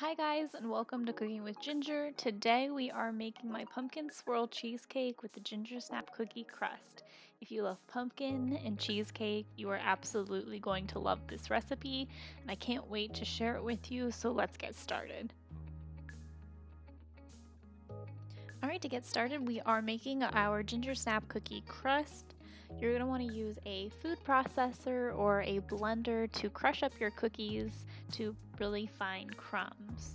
Hi guys, and welcome to Cooking with Ginger. Today we are making my pumpkin swirl cheesecake with the Gingersnap cookie crust. If you love pumpkin and cheesecake, you are absolutely going to love this recipe, and I can't wait to share it with you, so let's get started. Alright, to get started, we are making our Gingersnap cookie crust. You're going to want to use a food processor or a blender to crush up your cookies to really fine crumbs.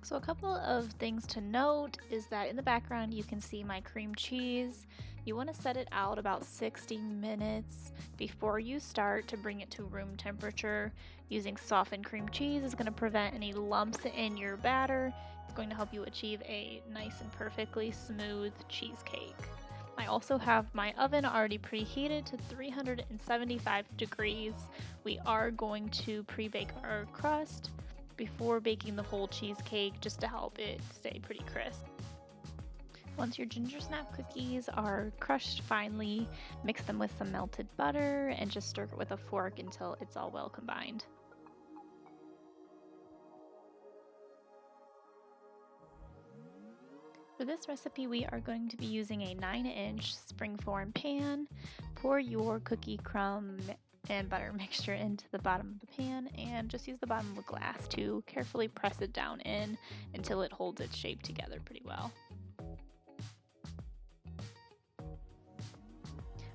So a couple of things to note is that in the background you can see my cream cheese. You want to set it out about 60 minutes before you start to bring it to room temperature. Using softened cream cheese is going to prevent any lumps in your batter. It's going to help you achieve a nice and perfectly smooth cheesecake. I also have my oven already preheated to 375 degrees. We are going to pre-bake our crust before baking the whole cheesecake just to help it stay pretty crisp. Once your Gingersnap cookies are crushed finely, mix them with some melted butter and just stir it with a fork until it's all well combined. For this recipe, we are going to be using a 9-inch springform pan. Pour your cookie crumb and butter mixture into the bottom of the pan and just use the bottom of a glass to carefully press it down in until it holds its shape together pretty well.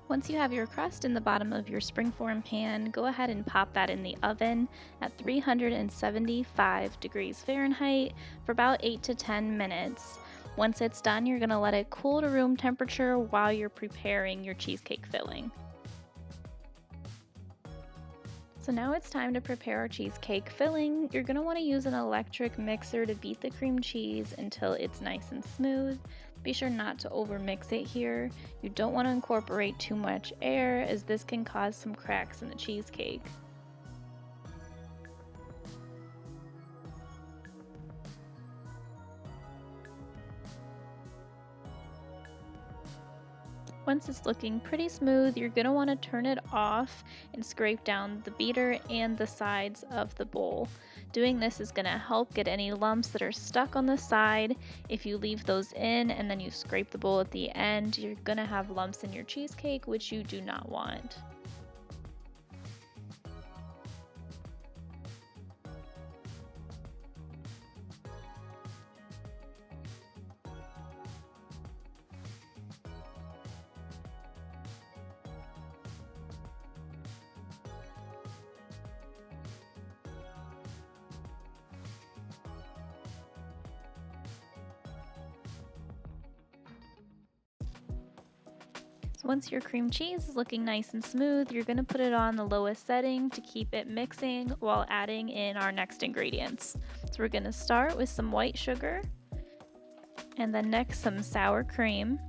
Once you have your crust in the bottom of your springform pan, go ahead and pop that in the oven at 375 degrees Fahrenheit for about 8 to 10 minutes. Once it's done, you're going to let it cool to room temperature while you're preparing your cheesecake filling. So now it's time to prepare our cheesecake filling. You're going to want to use an electric mixer to beat the cream cheese until it's nice and smooth. Be sure not to overmix it here. You don't want to incorporate too much air as this can cause some cracks in the cheesecake. Once it's looking pretty smooth, you're going to want to turn it off and scrape down the beater and the sides of the bowl. Doing this is going to help get any lumps that are stuck on the side. If you leave those in and then you scrape the bowl at the end, you're going to have lumps in your cheesecake, which you do not want. So once your cream cheese is looking nice and smooth, you're going to put it on the lowest setting to keep it mixing while adding in our next ingredients. So we're going to start with some white sugar, and then next some sour cream.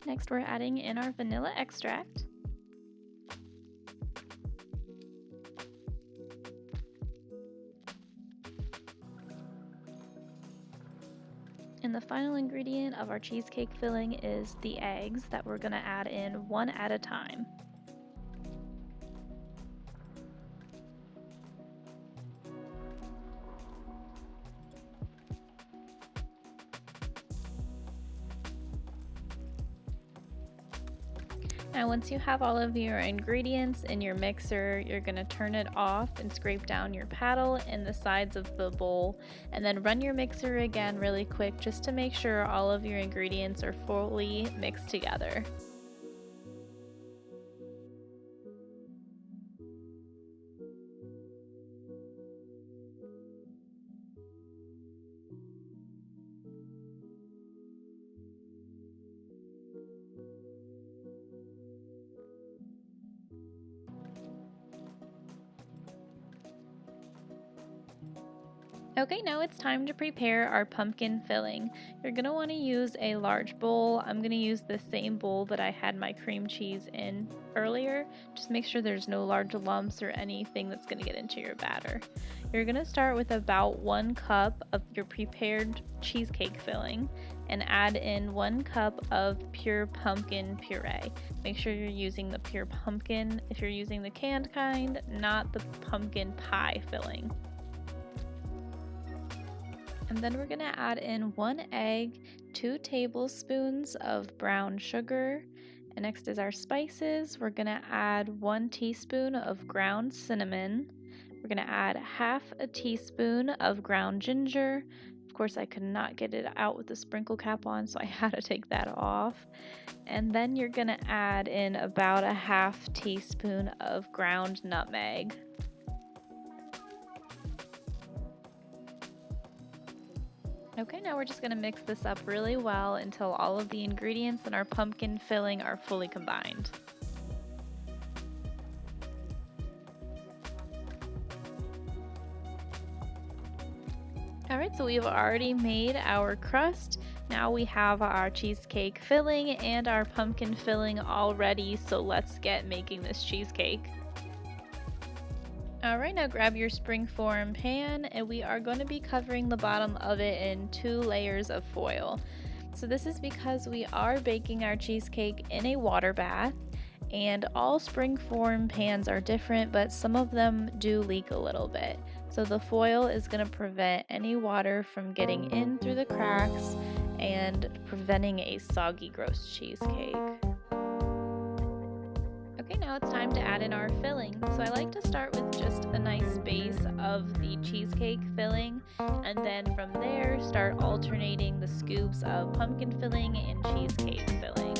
Next we're adding in our vanilla extract. And the final ingredient of our cheesecake filling is the eggs that we're going to add in one at a time. Now once you have all of your ingredients in your mixer, you're going to turn it off and scrape down your paddle and the sides of the bowl, and then run your mixer again really quick just to make sure all of your ingredients are fully mixed together. Okay, now it's time to prepare our pumpkin filling. You're going to want to use a large bowl. I'm going to use the same bowl that I had my cream cheese in earlier. Just make sure there's no large lumps or anything that's going to get into your batter. You're going to start with about 1 cup of your prepared cheesecake filling and add in 1 cup of pure pumpkin puree. Make sure you're using the pure pumpkin if you're using the canned kind, not the pumpkin pie filling. And then we're going to add in 1 egg, 2 tablespoons of brown sugar, and next is our spices. We're going to add 1 teaspoon of ground cinnamon. We're going to add half a teaspoon of ground ginger. Of course, I could not get it out with the sprinkle cap on, so I had to take that off. And then you're going to add in about a half teaspoon of ground nutmeg. Okay, now we're just going to mix this up really well until all of the ingredients in our pumpkin filling are fully combined. Alright, so we've already made our crust. Now we have our cheesecake filling and our pumpkin filling all ready, so let's get making this cheesecake. Alright, now grab your springform pan and we are going to be covering the bottom of it in 2 layers of foil. So this is because we are baking our cheesecake in a water bath, and all springform pans are different, but some of them do leak a little bit. So the foil is going to prevent any water from getting in through the cracks and preventing a soggy, gross cheesecake. Okay, now it's time to add in our filling. So I like to start with just a nice base of the cheesecake filling, and then from there start alternating the scoops of pumpkin filling and cheesecake filling.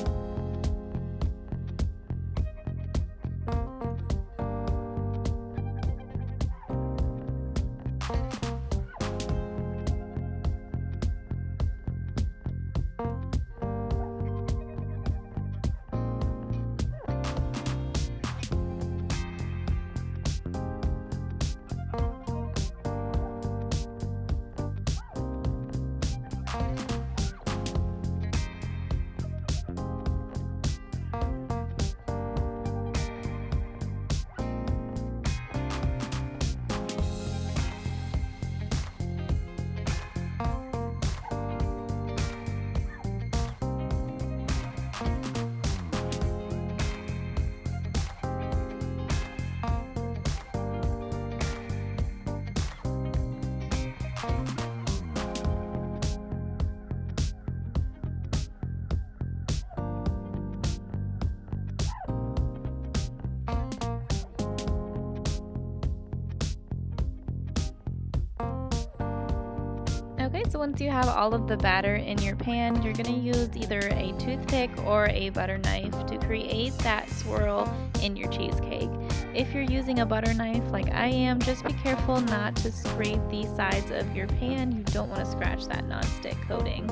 Okay, so once you have all of the batter in your pan, you're going to use either a toothpick or a butter knife to create that swirl in your cheesecake. If you're using a butter knife like I am, just be careful not to scrape the sides of your pan. You don't want to scratch that nonstick coating.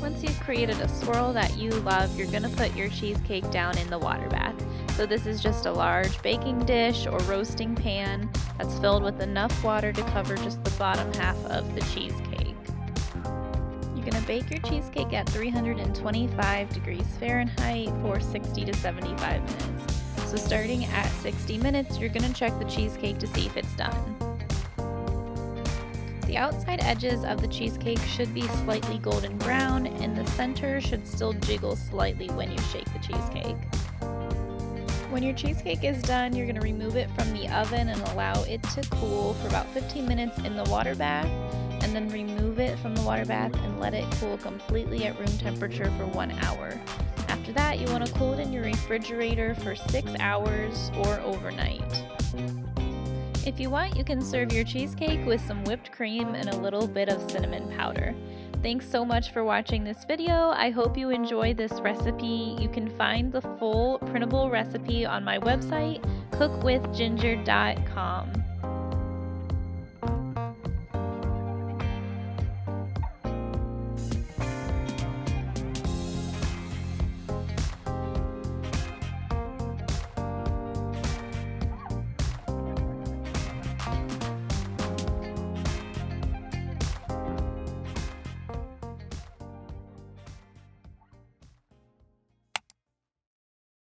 Once you've created a swirl that you love, you're going to put your cheesecake down in the water bath. So this is just a large baking dish or roasting pan that's filled with enough water to cover just the bottom half of the cheesecake. You're going to bake your cheesecake at 325 degrees Fahrenheit for 60 to 75 minutes. So starting at 60 minutes, you're going to check the cheesecake to see if it's done. The outside edges of the cheesecake should be slightly golden brown, and the center should still jiggle slightly when you shake the cheesecake. When your cheesecake is done, you're going to remove it from the oven and allow it to cool for about 15 minutes in the water bath, and then remove it from the water bath and let it cool completely at room temperature for 1 hour. After that, you want to cool it in your refrigerator for 6 hours or overnight. If you want, you can serve your cheesecake with some whipped cream and a little bit of cinnamon powder. Thanks so much for watching this video. I hope you enjoy this recipe. You can find the full printable recipe on my website, cookwithginger.com.